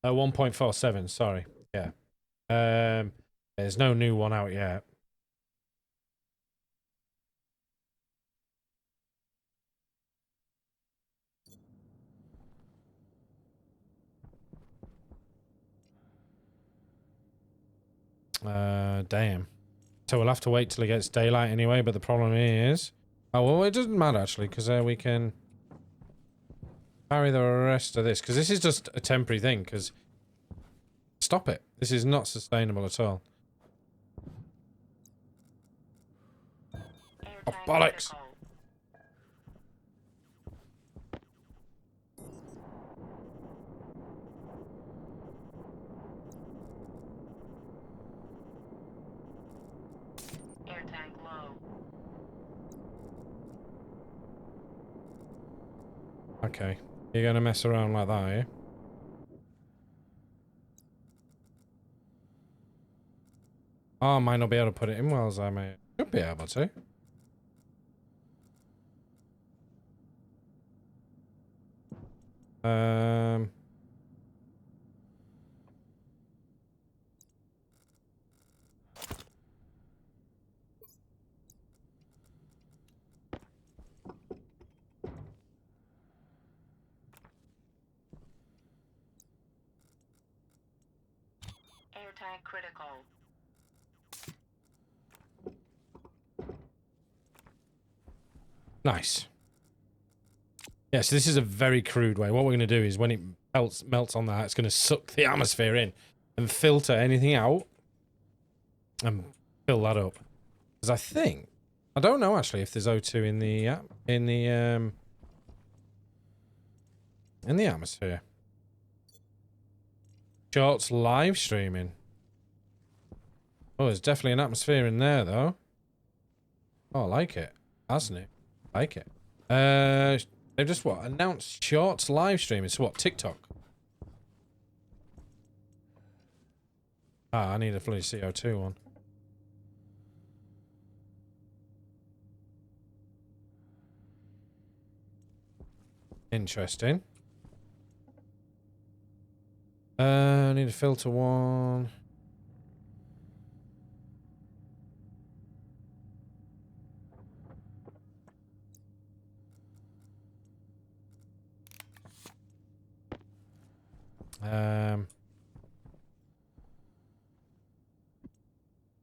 1.47, sorry. Yeah. There's no new one out yet. Damn. So we'll have to wait till it gets daylight anyway, but the problem is... Oh, well, it doesn't matter, actually, because we can carry the rest of this, because this is just a temporary thing, because... Stop it. This is not sustainable at all. Oh, bollocks! Air tank low. Okay. You're gonna mess around like that, are you? Oh, I might not be able to put it in well as I may. Should be able to. Um... Air tank critical. Nice. Yeah, so this is a very crude way. What we're going to do is when it melts on that, it's going to suck the atmosphere in and filter anything out and fill that up. Because I don't know actually if there's O2 in the atmosphere. Shorts live streaming. Oh, there's definitely an atmosphere in there though. Oh, I like it. Hasn't it? I like it. They've just what? Announced Shorts live streaming. So what? TikTok? Ah, I need a fully CO2 one. Interesting. I need a filter one.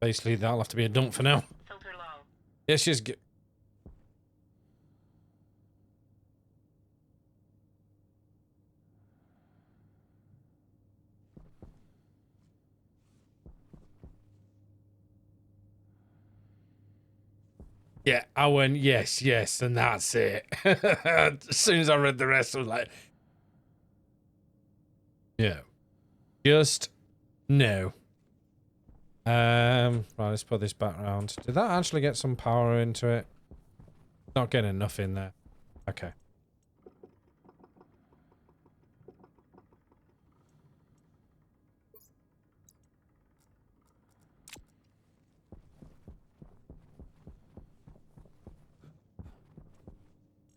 Basically, that'll have to be a dump for now. Filter low. Yes, just get. Yeah, I went, yes, yes, and that's it. As soon as I read the rest, I was like, yeah. Just no. Right, let's put this back round. Did that actually get some power into it? Not getting enough in there. Okay.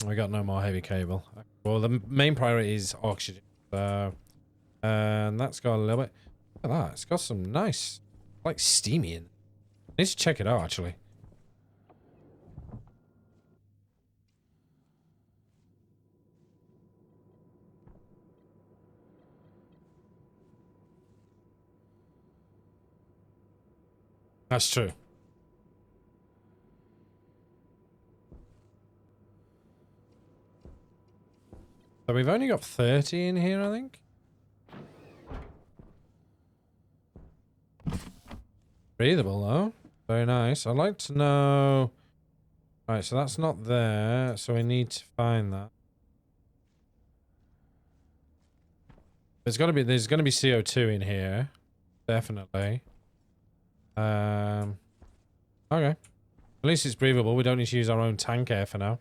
We got no more heavy cable. Well, the main priority is oxygen. So, and that's got a little bit. Look at that. It's got some nice, like steamy in. I need to check it out actually. That's true. So we've only got 30 in here, I think. Breathable though. Very nice. I'd like to know. Right, so that's not there. So we need to find that. There's gonna be CO2 in here. Definitely. Okay. At least it's breathable. We don't need to use our own tank air for now.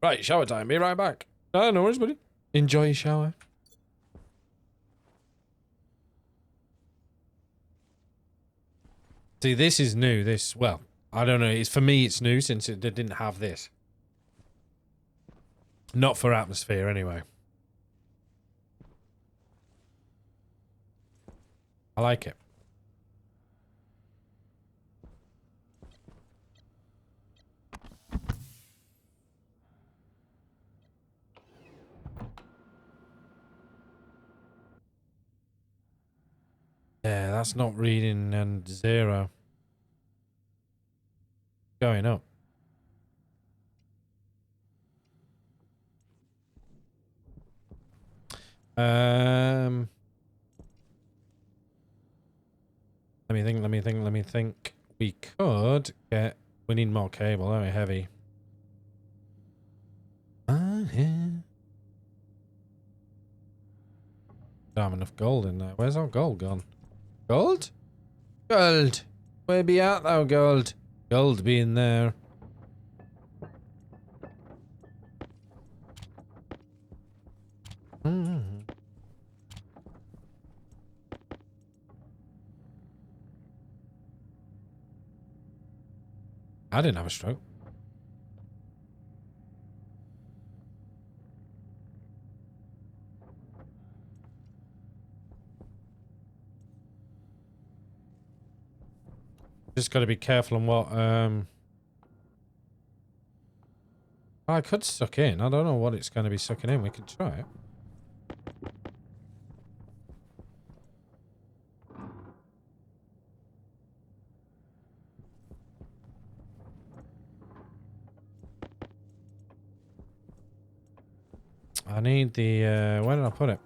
Right, shower time. Be right back. No worries, buddy. Enjoy your shower. See, this is new. Well, I don't know. For me, it's new since it didn't have this. Not for atmosphere, anyway. I like it. Yeah, that's not reading and 0. Going up. Let me think. We could get... We need more cable, don't we? Heavy. Yeah. Don't have enough gold in there. Where's our gold gone? Gold? Gold! Where be at thou, gold? Gold be in there. I didn't have a stroke. Just got to be careful on what, I could suck in. I don't know what it's going to be sucking in. We could try it. I need the, where did I put it?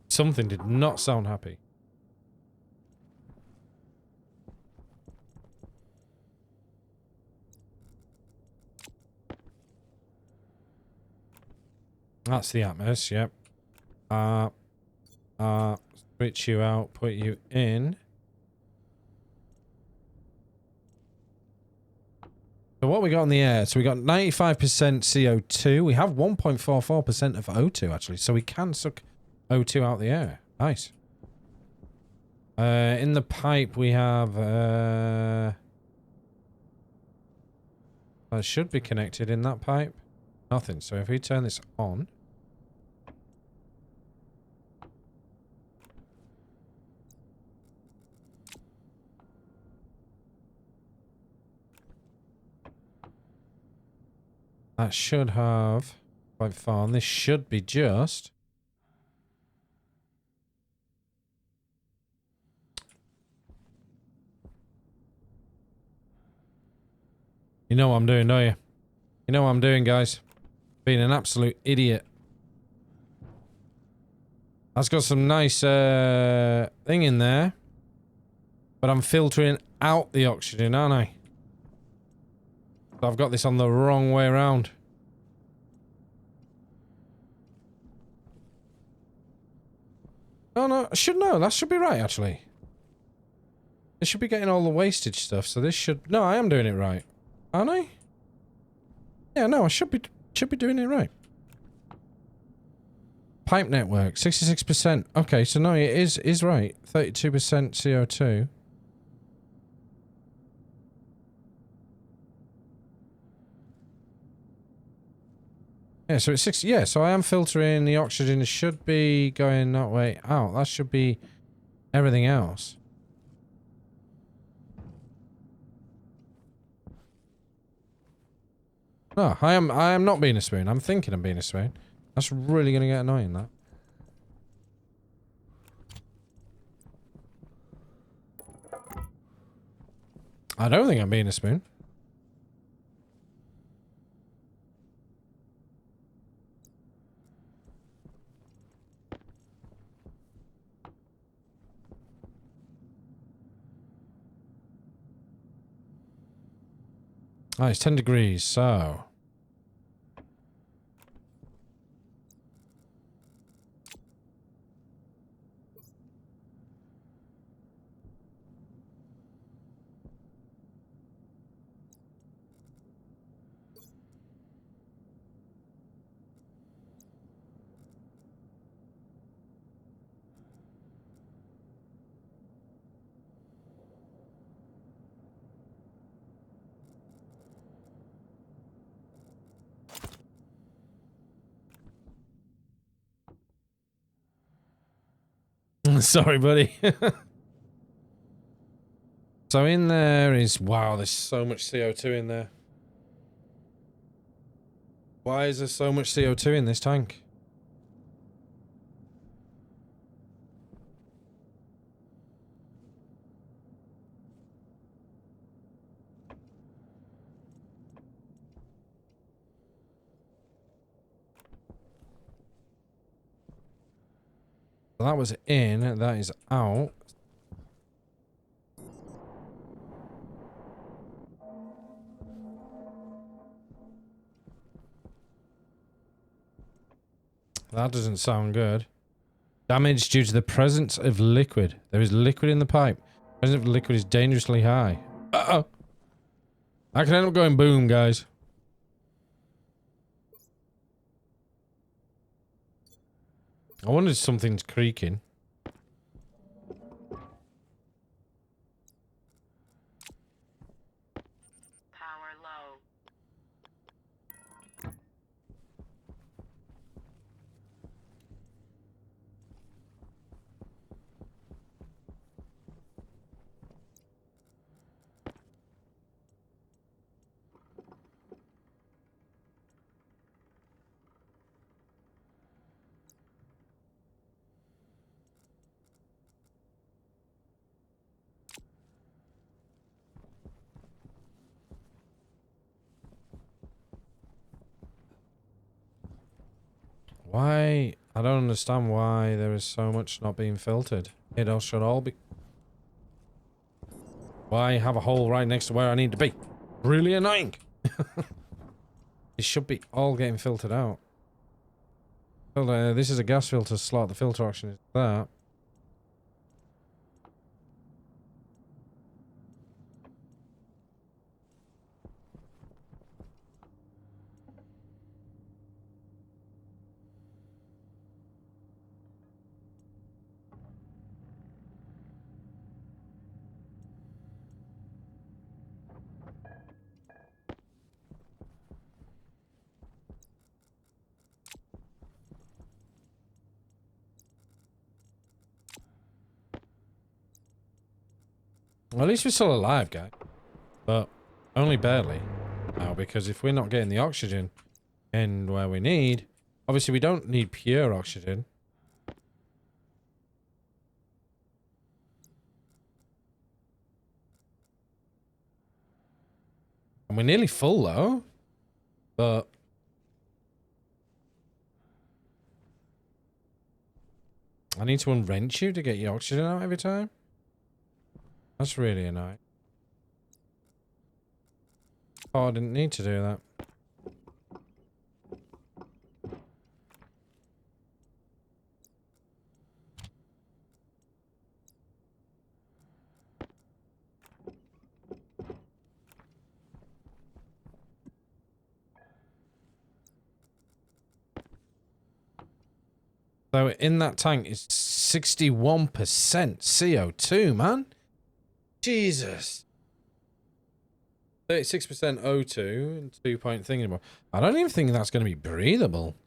Something did not sound happy. That's the Atmos, yep. Switch you out, put you in. So what we got in the air? So we got 95% CO2. We have 1.44% of O2 actually, so we can suck O2 out the air. Nice. In the pipe we have that should be connected in that pipe. Nothing. So if we turn this on, that should have quite far. And this should be just. You know what I'm doing, don't you? You know what I'm doing, guys. Being an absolute idiot. That's got some nice thing in there. But I'm filtering out the oxygen, aren't I? So I've got this on the wrong way around. Oh no, I should know. That should be right, actually. It should be getting all the wastage stuff, so this should... No, I am doing it right. Aren't I? Yeah, no, I should be doing it right. Pipe network, 66%. Okay, so no, it is right. 32% CO2. Yeah, so it's 60. Yeah, so I am filtering the oxygen. It should be going that way out. That should be everything else. Oh, I am not being a spoon. I'm thinking I'm being a spoon. That's really going to get annoying, that. I don't think I'm being a spoon. Oh, it's 10 degrees, so... Sorry, buddy. So in there is... Wow, there's so much CO2 in there. Why is there so much CO2 in this tank? So that was in, that is out. That doesn't sound good. Damage due to the presence of liquid. There is liquid in the pipe. Presence of liquid is dangerously high. Uh-oh. I can end up going boom, guys. I wonder if something's creaking. Power low. Why? I don't understand why there is so much not being filtered. It all should all be... Why have a hole right next to where I need to be? Really annoying. It should be all getting filtered out. Well, this is a gas filter slot. The filter option is that. Well, at least we're still alive, guy. But only barely. Now, because if we're not getting the oxygen in where we need... Obviously, we don't need pure oxygen. And we're nearly full, though. But... I need to unwrench you to get your oxygen out every time? That's really annoying. Oh, I didn't need to do that. So in that tank is 61% CO2, man. Jesus. 36% O2 and 2 point thing anymore. I don't even think that's going to be breathable.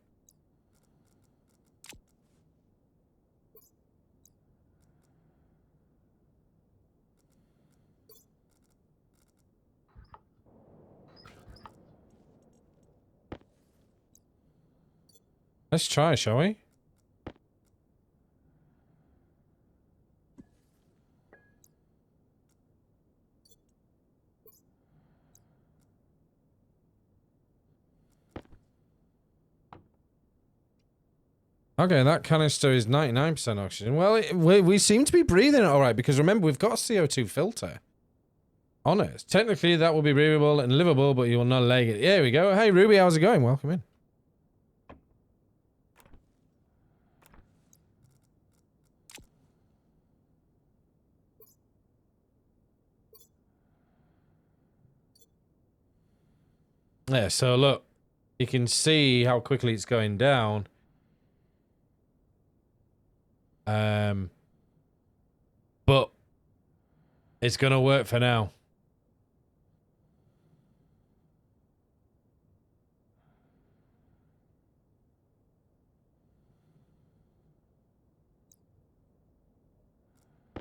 Let's try, shall we? Okay, that canister is 99% oxygen. Well, we seem to be breathing it all right, because remember, we've got a CO2 filter on it. Technically, that will be breathable and livable, but you will not like it. There we go. Hey, Ruby, how's it going? Welcome in. Yeah, so look, you can see how quickly it's going down. But it's gonna work for now.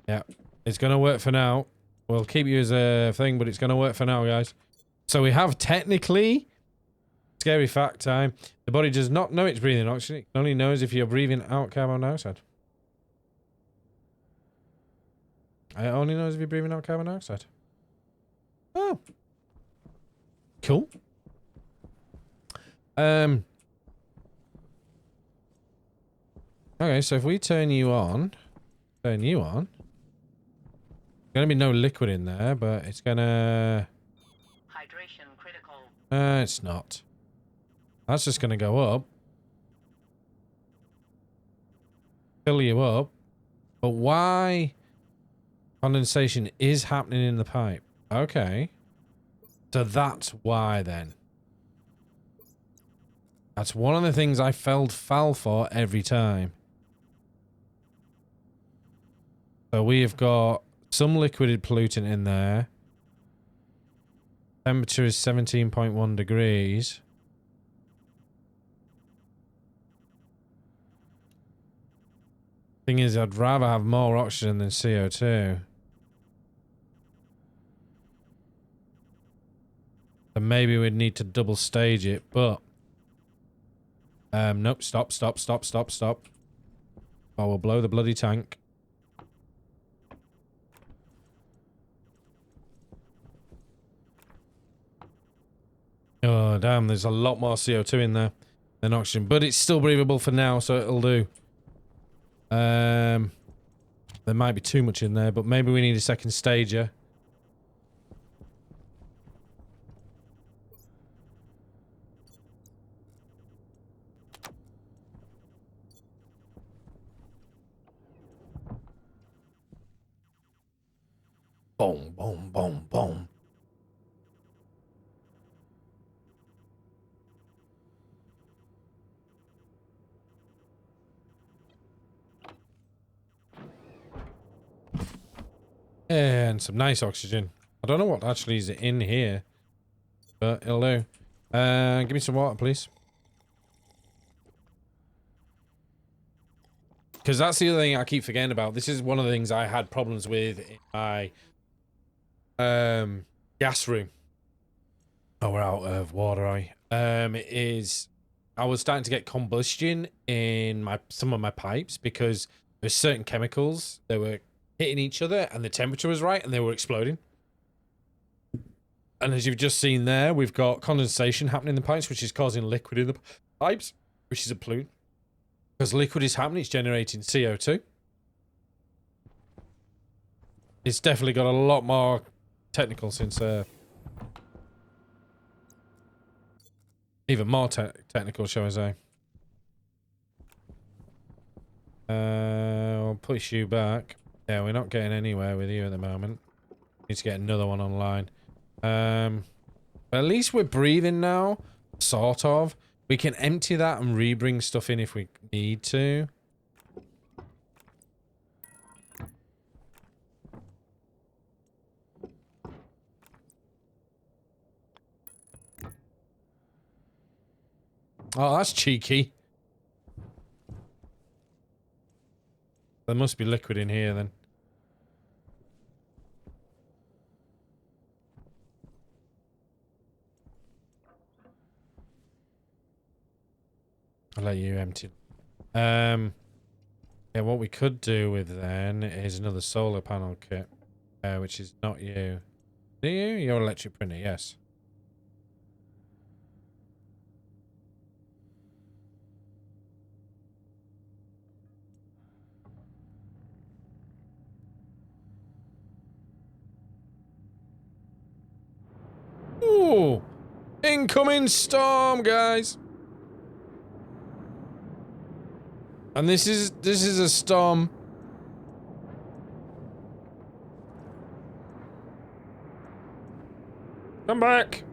Yeah, it's going to work for now. We'll keep you as a thing, but it's going to work for now, guys. So we have technically... Scary fact time. The body does not know it's breathing oxygen. It only knows if you're breathing out carbon dioxide. It only knows if you're breathing out carbon dioxide. Oh. Cool. Okay, so if we turn you on, there's gonna be no liquid in there, but it's gonna... Hydration critical. It's not. That's just gonna go up. Fill you up. But why condensation is happening in the pipe? Okay. So that's why then. That's one of the things I fell foul for every time. So we have got some liquid pollutant in there. Temperature is 17.1 degrees. Thing is, I'd rather have more oxygen than CO2. So maybe we'd need to double stage it, but... nope, stop. I will blow the bloody tank. Oh, damn, there's a lot more CO2 in there than oxygen. But it's still breathable for now, so it'll do. There might be too much in there, but maybe we need a second stager. Boom, boom, boom, boom. And some nice oxygen. I don't know what actually is in here, but it'll do. Give me some water, please. Because that's the other thing I keep forgetting about. This is one of the things I had problems with in my gas room. Oh, we're out of water, is I was starting to get combustion in some of my pipes because there's certain chemicals that were hitting each other and the temperature was right and they were exploding. And as you've just seen there, we've got condensation happening in the pipes, which is causing liquid in the pipes, which is a pollutant. Because liquid is happening, it's generating CO2. It's definitely got a lot more technical since... even more technical, shall I say. I'll push you back. Yeah, we're not getting anywhere with you at the moment. Need to get another one online. But at least we're breathing now. Sort of. We can empty that and re-bring stuff in if we need to. Oh, that's cheeky. There must be liquid in here then. I'll let you empty. Yeah, what we could do with then is another solar panel kit, which is not you. Do you? You're electric printer, yes. Ooh! Incoming storm, guys! And this is a storm. Come back!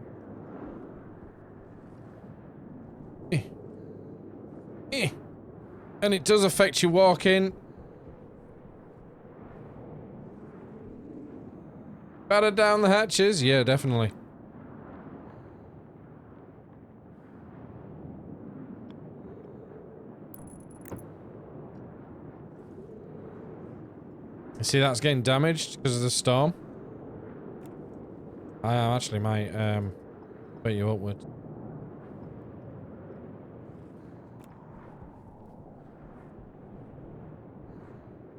And it does affect your walking. Batter down the hatches? Yeah, definitely. See, that's getting damaged because of the storm. I actually might put you upward.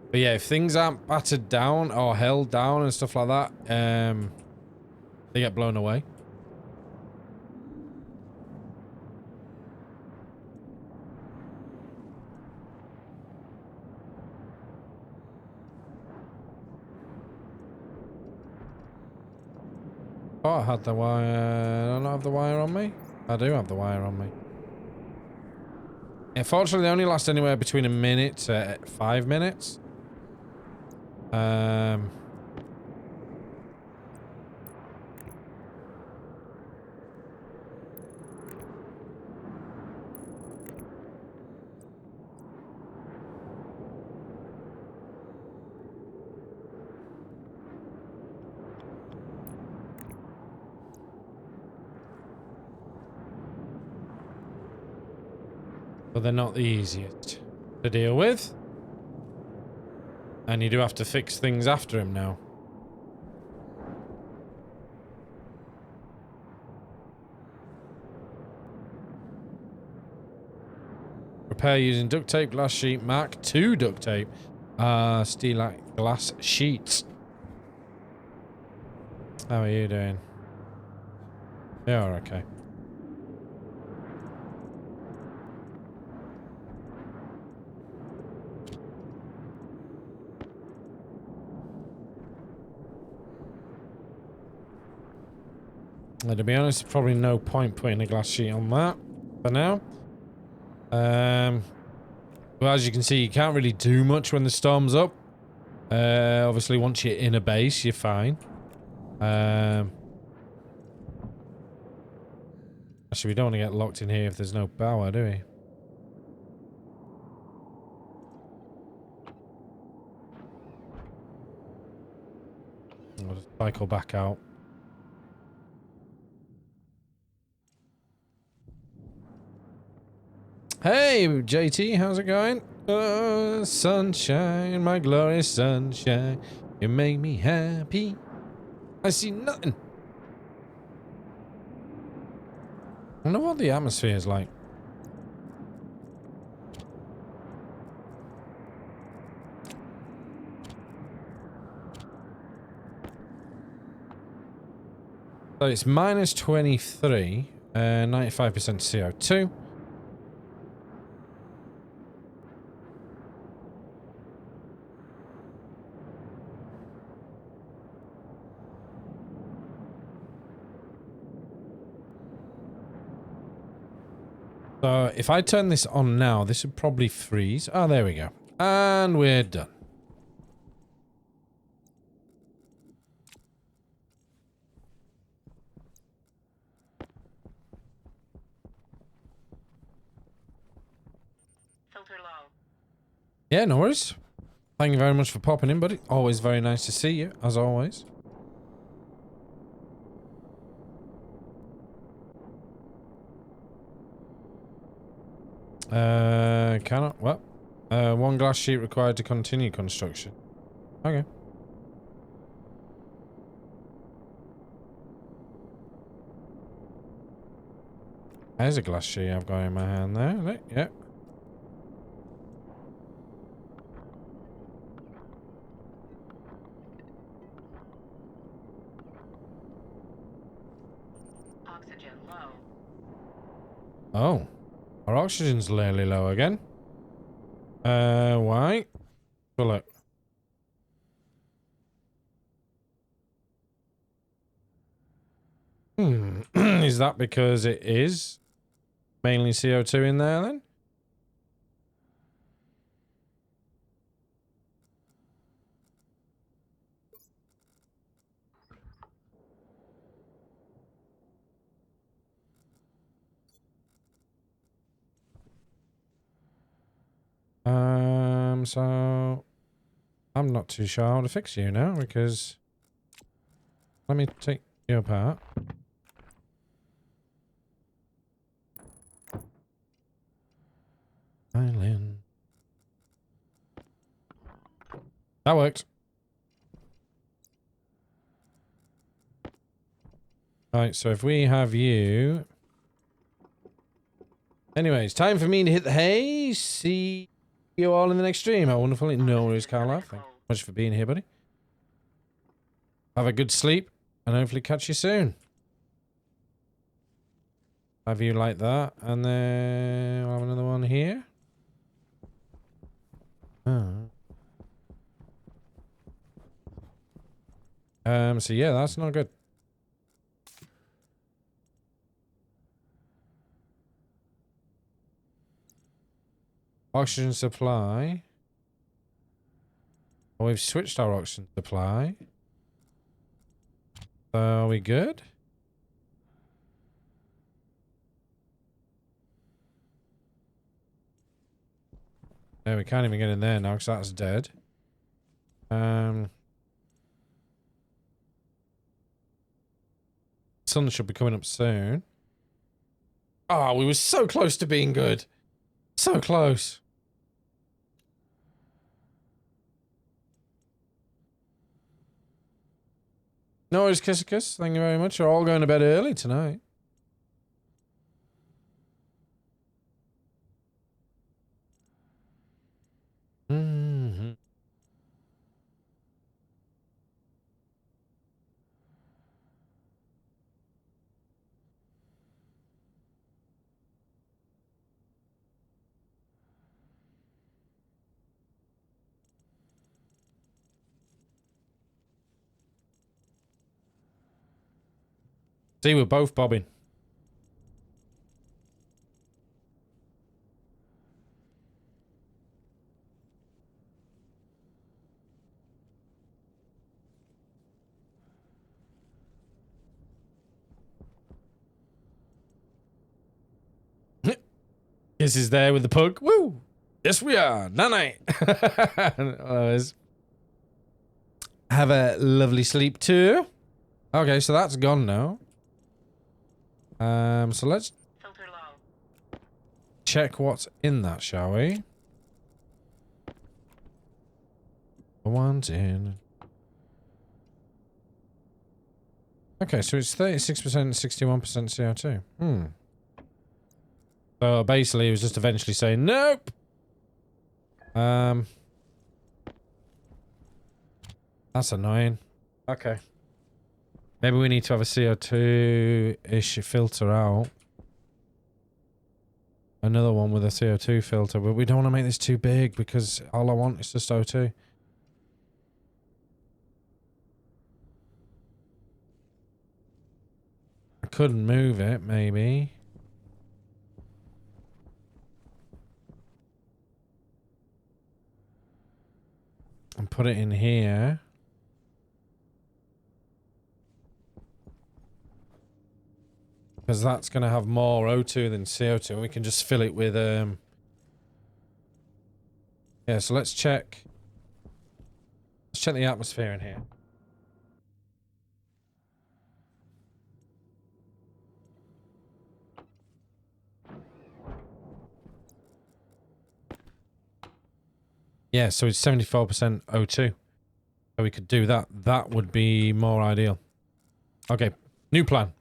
But yeah, if things aren't battered down or held down and stuff like that, they get blown away. Oh, I had the wire. I don't have the wire on me. I do have the wire on me. Unfortunately, they only last anywhere between a minute to 5 minutes. But they're not the easiest to deal with. And you do have to fix things after him now. Repair using duct tape, glass sheet, Mark II duct tape. Steel glass sheets. How are you doing? You're okay. To be honest, probably no point putting a glass sheet on that for now. Well, as you can see, you can't really do much when the storm's up. Obviously, once you're in a base, you're fine. Actually, we don't want to get locked in here if there's no power, do we? I'll just cycle back out. Hey, JT, how's it going? Oh, sunshine, my glorious sunshine. You make me happy. I see nothing. I wonder what the atmosphere is like. So it's minus 23, 95% CO2. So if I turn this on now, this would probably freeze. Oh, there we go. And we're done. Filter low. Yeah, no worries. Thank you very much for popping in, buddy. Always very nice to see you, as always. Cannot. What? One glass sheet required to continue construction. Okay. There's a glass sheet I've got in my hand there. Look, yeah. Oxygen low. Oh. Our oxygen's nearly low again. Why? Well, look. Is that because it is mainly CO2 in there then? So I'm not too sure how to fix you now because let me take you apart. Island. That works. Right, so if we have you... Anyways, time for me to hit the hay. See you all in the next stream. How wonderful. No worries, Carla. Thank you so much for being here, buddy. Have a good sleep, and hopefully catch you soon. Have you like that, and then we'll have another one here. Oh. So yeah, that's not good. Oxygen supply. Oh, we've switched our oxygen supply. So are we good? No, we can't even get in there now because that's dead. Sun should be coming up soon. Oh, we were so close to being good. So close. No worries, Kissicus. Thank you very much. You're all going to bed early tonight. Mm-hmm. See, we're both bobbing. Kiss is there with the pug. Woo! Yes, we are. Night night. Have a lovely sleep too. Okay, so that's gone now. So let's Filter low. check what's in that, shall we? One's in. Okay, so it's 36%, 61% CO2. So basically, it was just eventually saying nope. That's annoying. Okay. Maybe we need to have a CO2-ish filter out. Another one with a CO2 filter, but we don't want to make this too big because all I want is just O2. I could move it, maybe. And put it in here. Because that's going to have more O2 than CO2. And we can just fill it with... Yeah, so let's check... Let's check the atmosphere in here. Yeah, so it's 74% O2. So we could do that. That would be more ideal. Okay, new plan.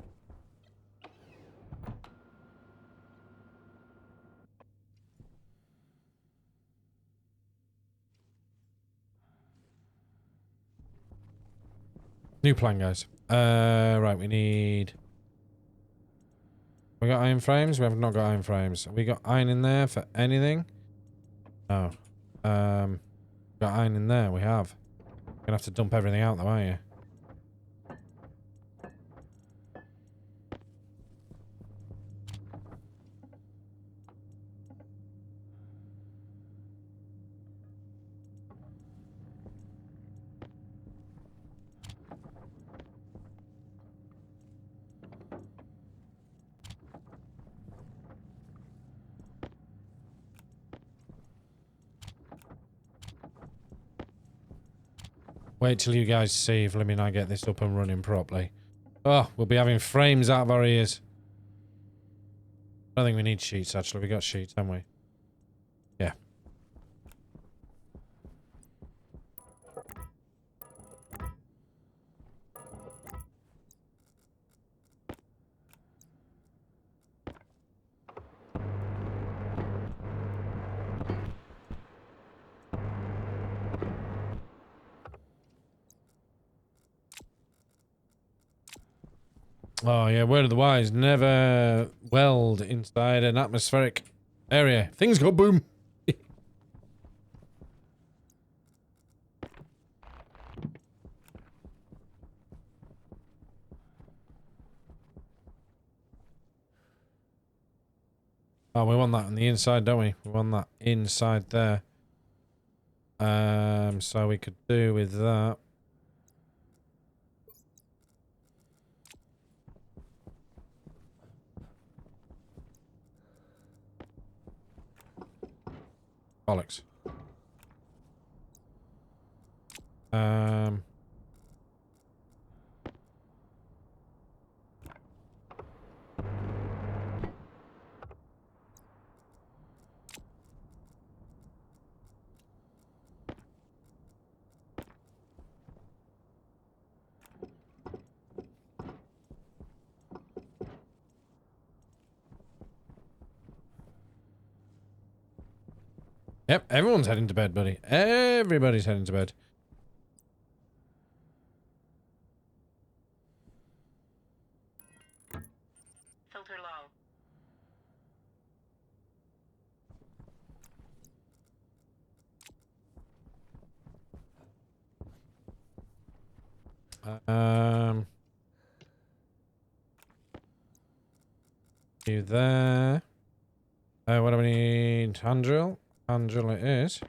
New plan, guys. Right, we need... We got iron frames? We have not got iron frames. We got iron in there for anything? No. Got iron in there, we have. Gonna have to dump everything out though, aren't you? Wait till you guys see if Limmy and I get this up and running properly. Oh, we'll be having frames out of our ears. I don't think we need sheets, actually. We got sheets, haven't we? Yeah. Oh yeah, word of the wise, never weld inside an atmospheric area. Things go boom. Oh, we want that on the inside, don't we? We want that inside there. So we could do with that. Bollocks. Um. Yep, everyone's heading to bed, buddy. Everybody's heading to bed. Filter low. Um. You there? What do we need? Hand drill? Hand drill it is.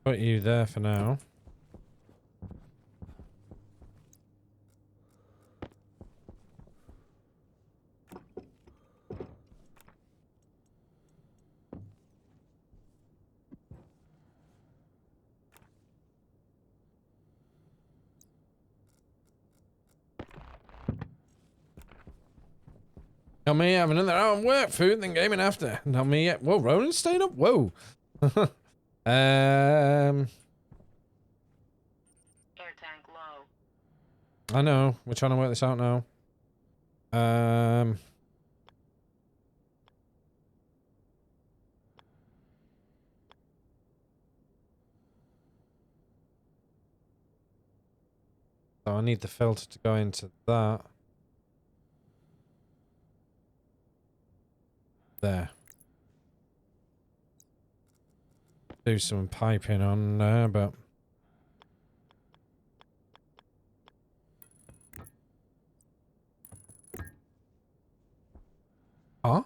Put you there for now. Not me having another hour of work, food, then gaming after. Not me yet. Whoa, Ronan's staying up? Whoa. Air tank low. I know. We're trying to work this out now. So I need the filter to go into that. There. Do some piping on there, but... Huh?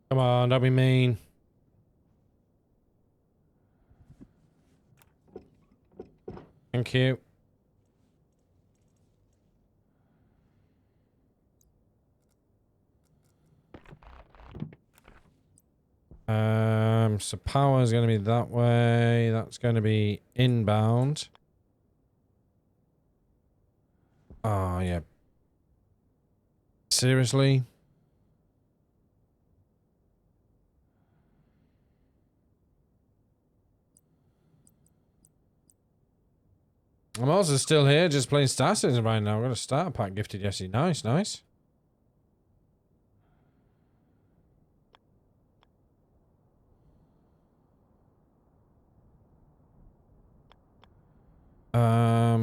Come on, don't be mean. Thank you. So power is going to be that way. That's going to be inbound. Oh, yeah. Seriously? I'm also still here just playing Star Citizen right now. I've got a starter pack gifted yesterday. Nice, nice.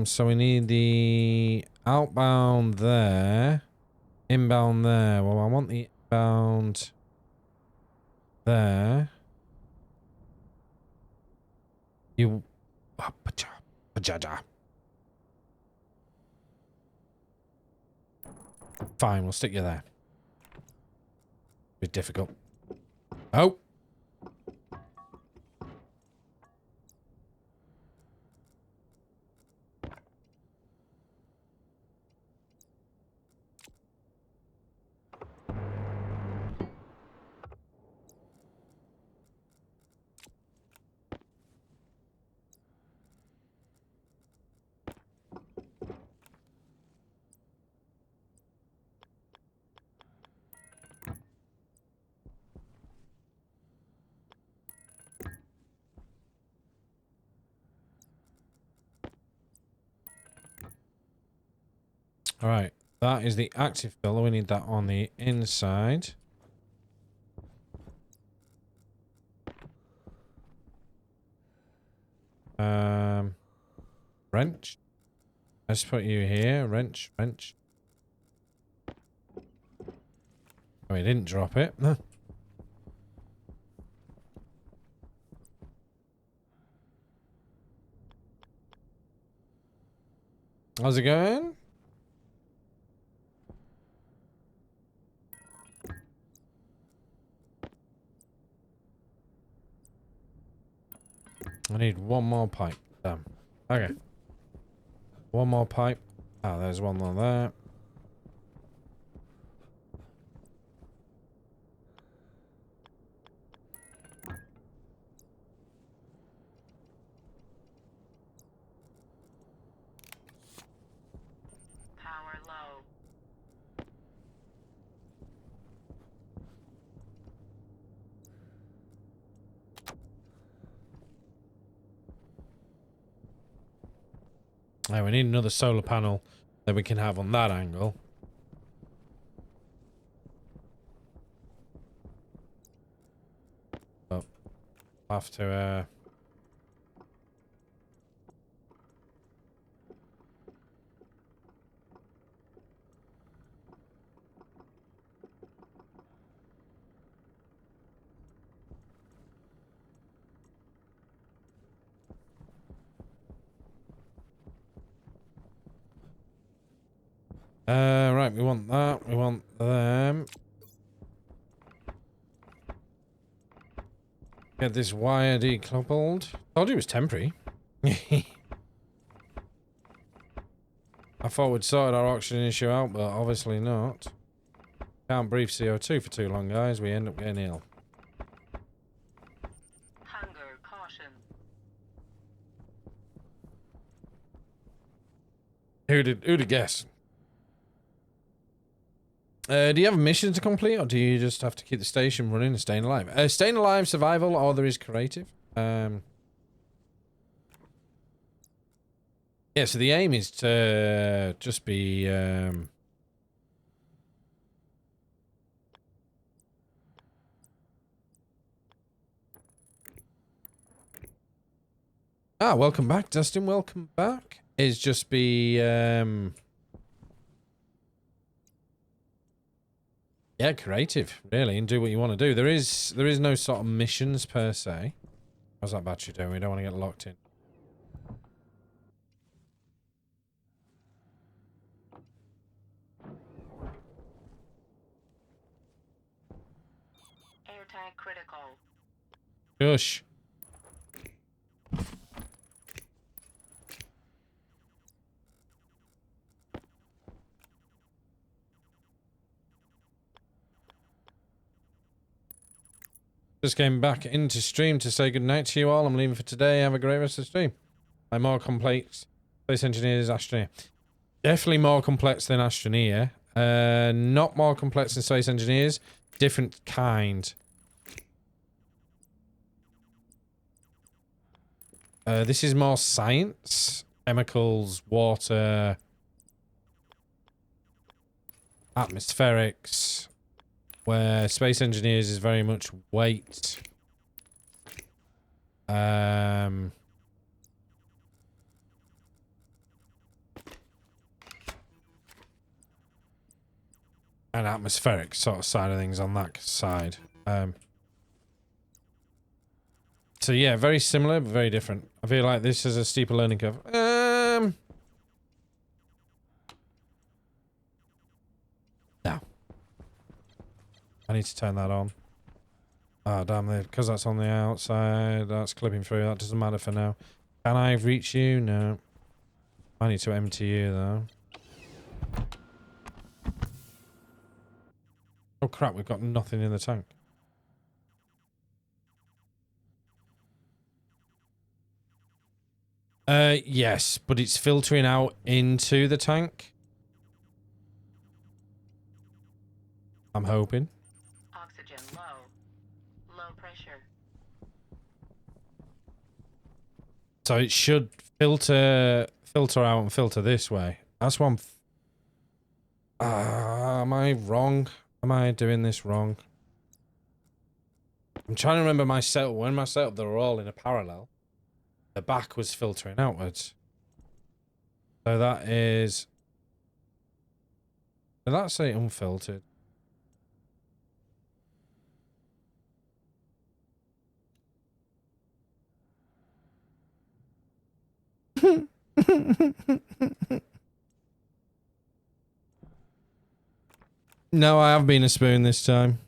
So we need the outbound there. Inbound there. Well, I want the inbound there. You... Fine, we'll stick you there. Bit difficult. Oh! Right, that is the active filler. We need that on the inside. Wrench. Let's put you here. Wrench. Oh, he didn't drop it. No. How's it going? I need one more pipe. Damn. Okay. One more pipe. Oh, there's one on there. Power low. Oh, we need another solar panel that we can have on that angle. Oh, have to, right, we want that. We want them. Get this wire decoupled. Told you it was temporary. I thought we'd sorted our oxygen issue out, but obviously not. Can't breathe CO2 for too long, guys. We end up getting ill. Hunger caution. Who'd guess? Do you have a mission to complete, or do you just have to keep the station running and staying alive? Staying alive, survival, or there is creative. Yeah, so the aim is to just be... welcome back, Dustin. Welcome back. Is just be... Yeah, creative, really, and do what you want to do. There is no sort of missions per se. How's that battery doing? We don't want to get locked in. Air tank critical. Shush. Just came back into stream to say goodnight to you all. I'm leaving for today. Have a great rest of the stream. I'm more complex. Space Engineers, Astroneer. Definitely more complex than Astroneer. Not more complex than Space Engineers. Different kind. This is more science. Chemicals, water, atmospherics. Where Space Engineers is very much weight. And atmospheric sort of side of things on that side. So yeah, very similar, but very different. I feel like this is a steeper learning curve. No. I need to turn that on. Oh, damn, because that's on the outside, that's clipping through. That doesn't matter for now. Can I reach you? No. I need to empty you, though. Oh, crap, we've got nothing in the tank. Yes, but it's filtering out into the tank. I'm hoping. Oxygen low. Low pressure. So it should filter out and filter this way. That's what I'm Am I wrong? Am I doing this wrong? I'm trying to remember my setup. When my setup, they were all in a parallel. The back was filtering outwards. So that is... Did that say unfiltered? No, I have been a spoon this time.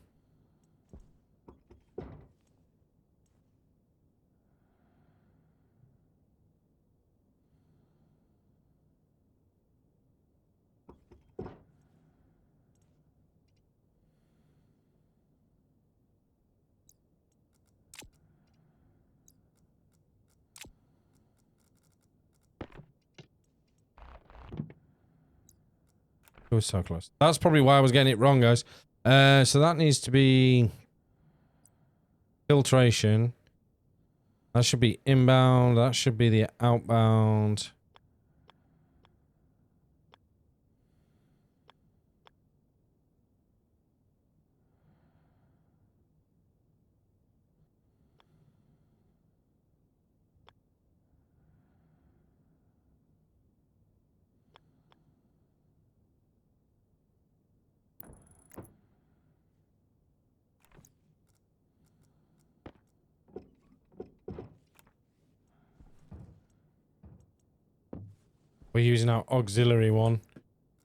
It was so close. That's probably why I was getting it wrong, guys. So that needs to be filtration. That should be inbound. That should be the outbound. We're using our auxiliary one.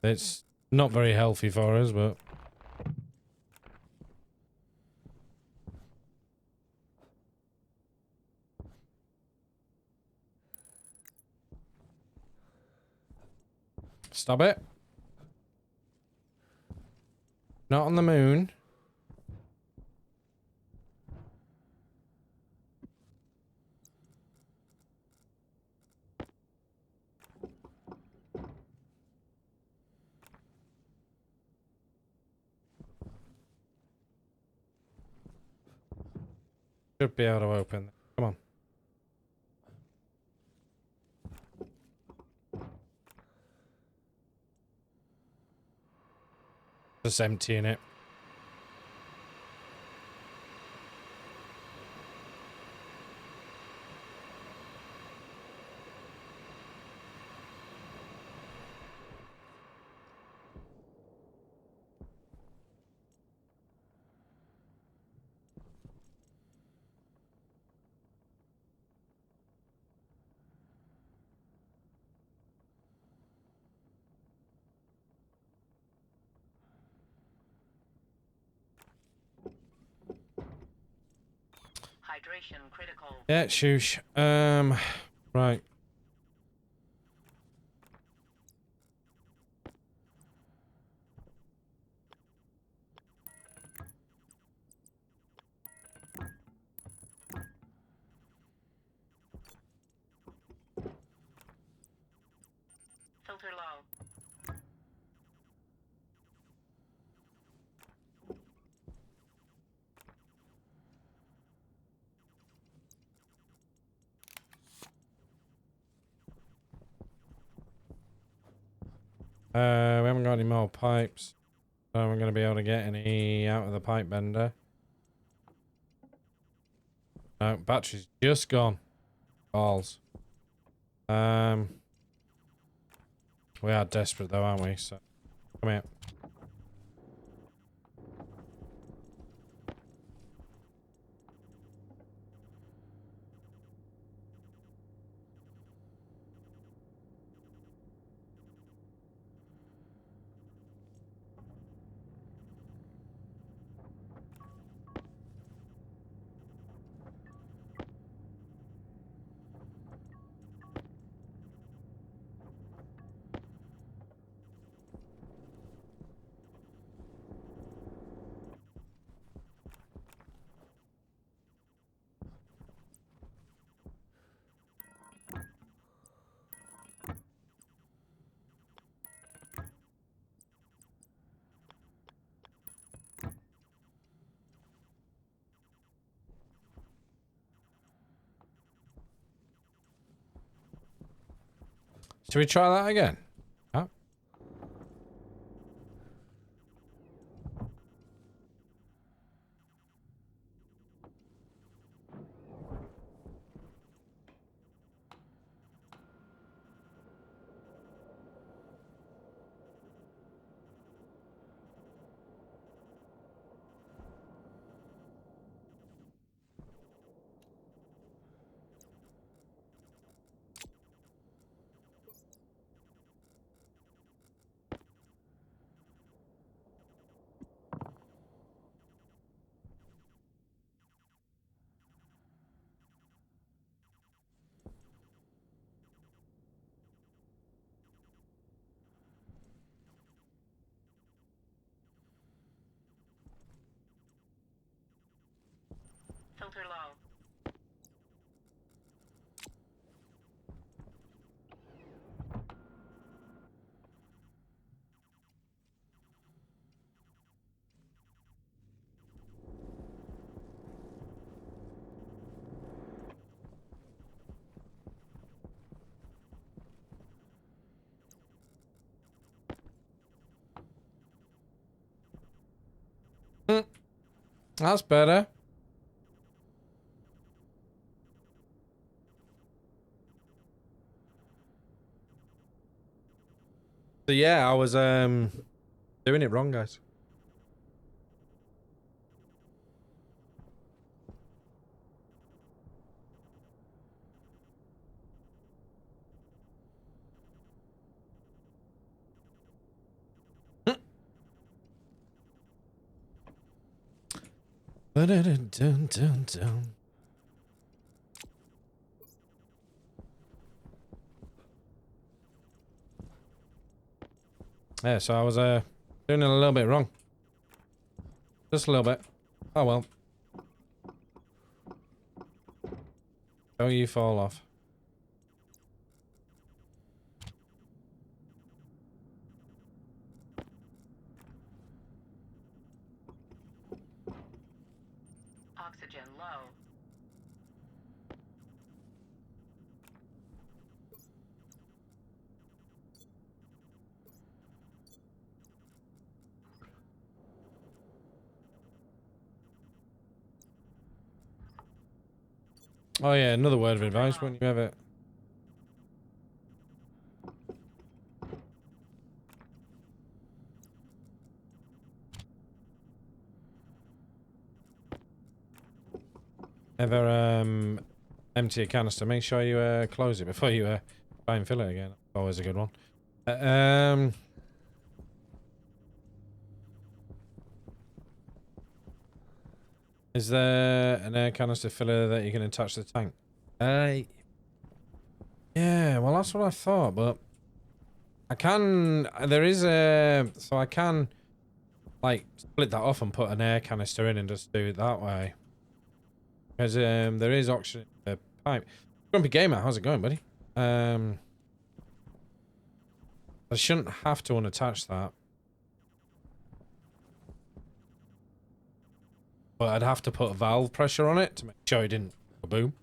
It's not very healthy for us, but... Stop it. Not on the moon. Should be able to open. Come on. Just emptying it. Hydration critical. Yeah, shoosh. Right. Filter low. We haven't got any more pipes. So I'm going to be able to get any out of the pipe bender. No, battery's just gone. Balls. We are desperate though, aren't we? So, come here. Should we try that again? Huh? Filter low. That's better. So yeah, I was doing it wrong, guys. Dun. Yeah, so I was doing it a little bit wrong. Just a little bit. Oh well. Don't you fall off. Oxygen low. Oh yeah, another word of advice when you have it. Ever empty a canister, make sure you close it before you try and fill it again. Always a good one. Is there an air canister filler that you can attach to the tank? Yeah, well that's what I thought, but I can, there is a, so I can like split that off and put an air canister in and just do it that way. Because there is oxygen pipe. Grumpy Gamer, how's it going, buddy? I shouldn't have to unattach that. But I'd have to put valve pressure on it to make sure it didn't boom.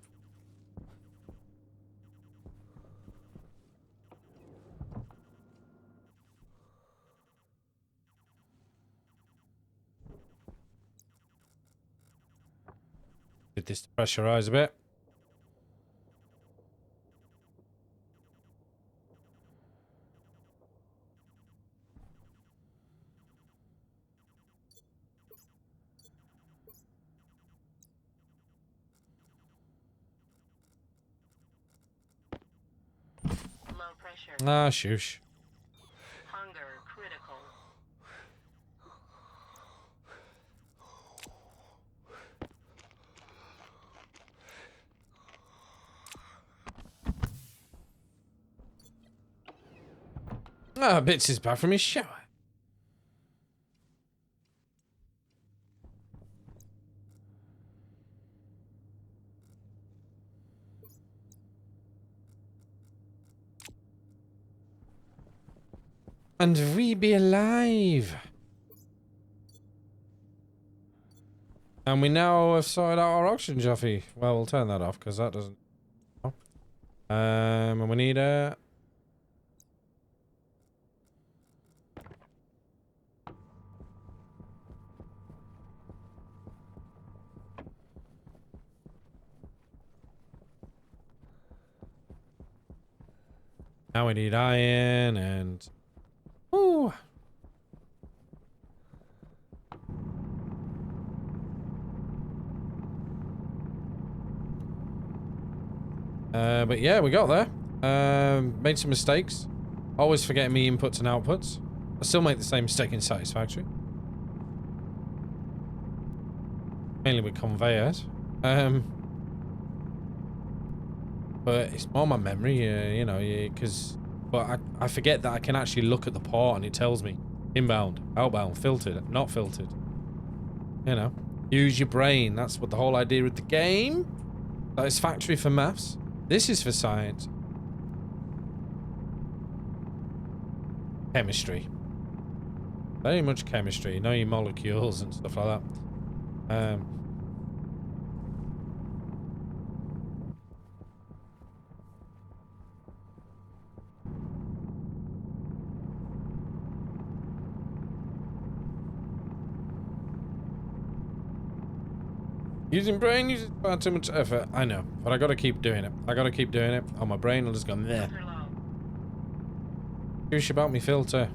Get this to pressurize a bit. Low pressure. Ah, shush. Hunger critical. Ah, Bits is back from his shower. And we be alive. And we now have sorted out our oxygen joffy. Well, we'll turn that off because that doesn't. And we need a. Now we need iron and. Ooh. But yeah, we got there. Made some mistakes. Always forgetting me inputs and outputs. I still make the same mistake in Satisfactory. Mainly with conveyors. But it's more my memory, you know, because... But I forget that I can actually look at the port and it tells me inbound, outbound, filtered, not filtered. You know, Use your brain. That's what the whole idea of the game. Satisfactory for maths. This is for science. Chemistry. Very much chemistry. You know your molecules and stuff like that. Using brain uses far too much effort. I know, but I gotta keep doing it. I gotta keep doing it. Or my brain will just go there. Filter low. Curious about me filter.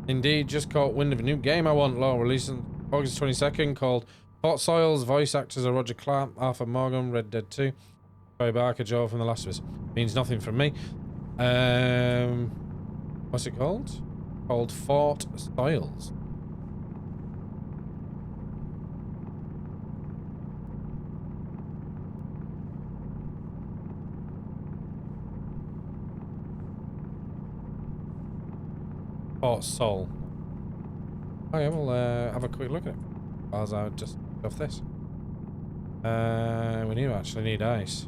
Indeed, just caught wind of a new game I want. Low, releasing August 22nd, called Hot Soils. Voice actors are Roger Clark, Arthur Morgan, Red Dead 2. Troy Barker, Joe from The Last of Us. Means nothing from me. What's it called? Called Fort Soils. Fort Sol. Okay, we'll have a quick look at it. As I just off this. We do actually need ice.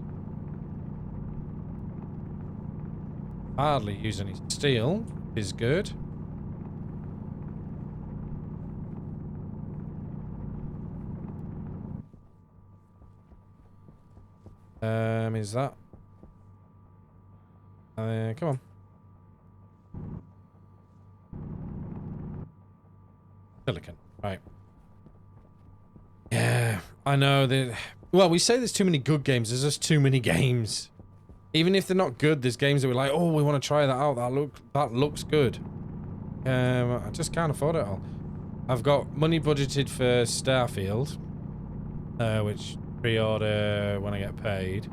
Hardly use any steel. Is good. Is that? Come on. Silicon. Right. Yeah, I know that. Well, we say there's too many good games. There's just too many games. Even if they're not good, there's games that we're like, oh, we want to try that out. That looks good. I just can't afford it all. I've got money budgeted for Starfield, which pre-order when I get paid.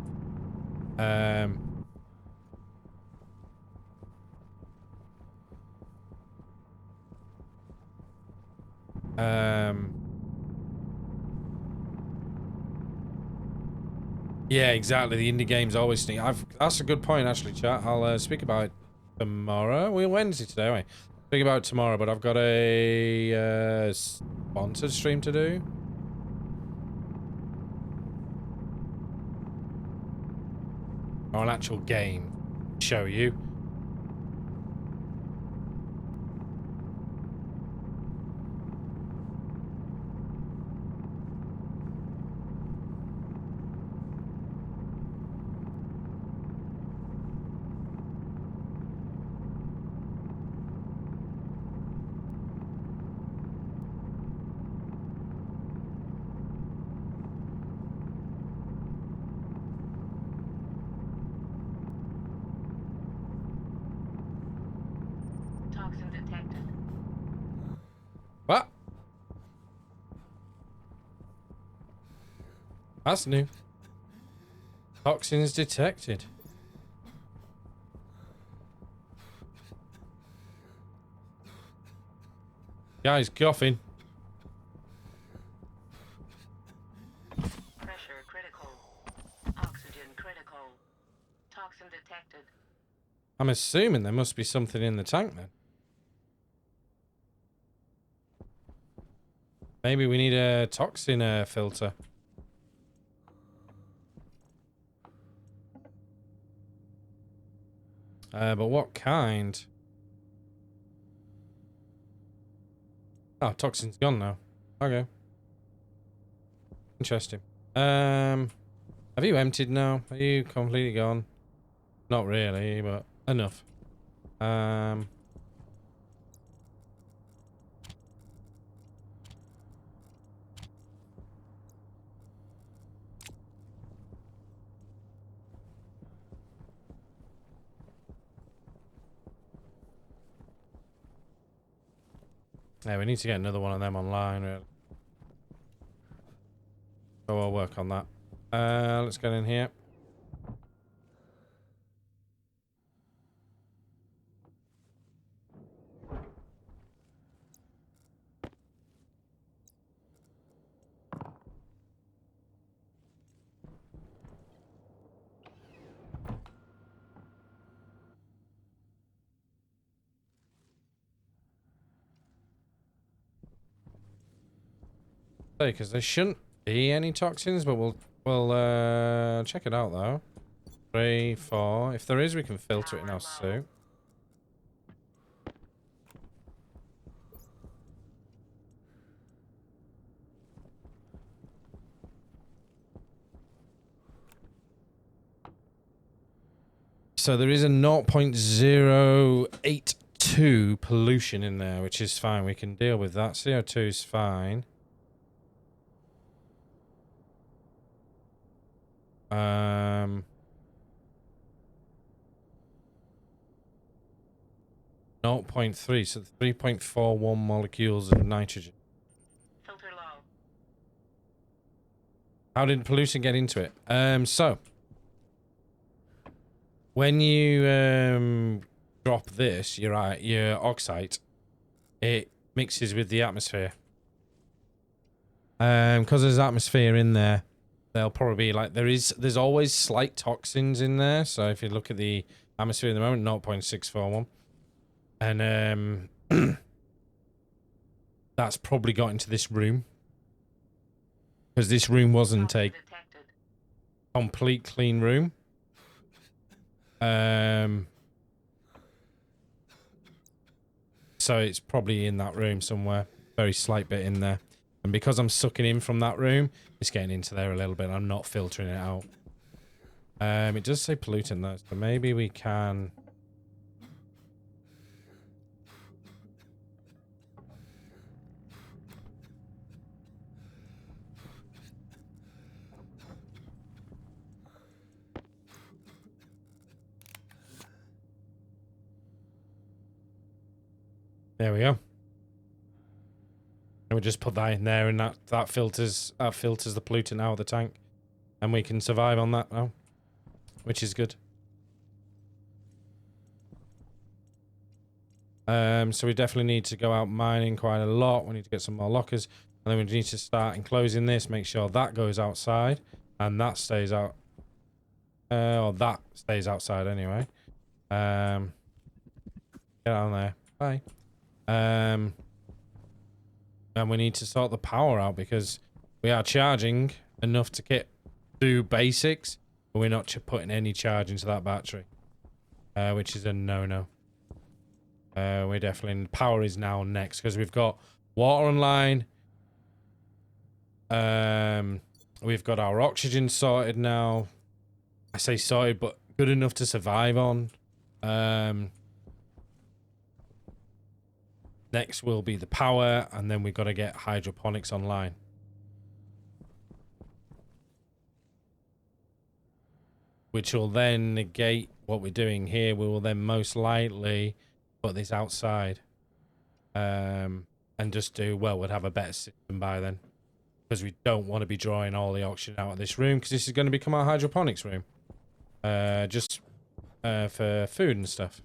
Yeah, exactly. The indie games always sneak. That's a good point, actually, chat. I'll speak about it tomorrow. We're Wednesday today, aren't we? Speak about it tomorrow, but I've got a sponsored stream to do. Or an actual game. Show you. Toxin detected. What? That's new. Toxins detected. Guy's coughing. Pressure critical. Oxygen critical. Toxin detected. I'm assuming there must be something in the tank then. Maybe we need a toxin filter. But what kind? Oh, toxin's gone now. Okay. Interesting. Have you emptied now? Are you completely gone? Not really, but enough. Yeah, we need to get another one of them online, really. So I'll work on that. Let's get in here. say, because there shouldn't be any toxins, but we'll check it out though. 3, 4. If there is, we can filter it in our suit. So there is a 0.082 pollution in there, which is fine. We can deal with that. CO2 is fine. 0.3, so 3.41 molecules of nitrogen. Filter low. How did pollution get into it? So when you drop this, your oxide, it mixes with the atmosphere. Because there's atmosphere in there, there'll probably be like there's always slight toxins in there. So if you look at the atmosphere at the moment, 0.641, and that's probably got into this room, because this room wasn't a complete clean room. So it's probably in that room somewhere, very slight bit in there. And because I'm sucking in from that room, it's getting into there a little bit. I'm not filtering it out. It does say pollutant though, so maybe we can. There we go. And we just put that in there, and that filters the pollutant out of the tank, and we can survive on that now, which is good. So we definitely need to go out mining quite a lot. We need to get some more lockers, and then we need to start enclosing this. Make sure that goes outside, and that stays out. Or that stays outside anyway. Get on there. Bye. And we need to sort the power out, because we are charging enough to do basics, but we're not putting any charge into that battery, which is a no-no. We're definitely... Power is now next, because we've got water online. We've got our oxygen sorted now. I say sorted, but good enough to survive on. Next will be the power, and then we've got to get hydroponics online. Which will then negate what we're doing here. We will then most likely put this outside. And just do, well, we'd have a better system by then. Because we don't want to be drawing all the oxygen out of this room, because this is going to become our hydroponics room. Just for food and stuff.